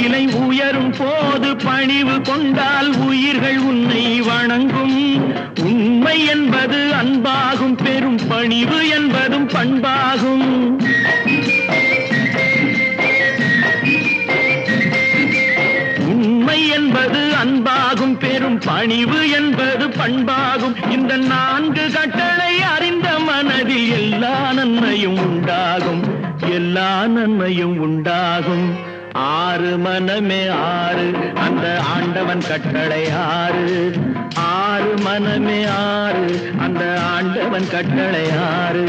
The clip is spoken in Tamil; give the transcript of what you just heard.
நிலை உயரும் போது பணிவு கொண்டால் உயிர்கள் உன்னை வணங்கும். உண்மை என்பது அன்பாகும், பெரும் பணிவு என்பதும் பண்பாகும். உண்மை என்பது அன்பாகும், பெரும் பணிவு என்பது பண்பாகும். இந்த 4 கட்டளை அறிந்த மனதில் எல்லா நன்மையும் உண்டாகும், எல்லா நன்மையும் உண்டாகும். 6 மனமே 6, அந்த ஆண்டவன் கட்டளை 6. 6 மனமே 6, அந்த ஆண்டவன் கட்டளை 6.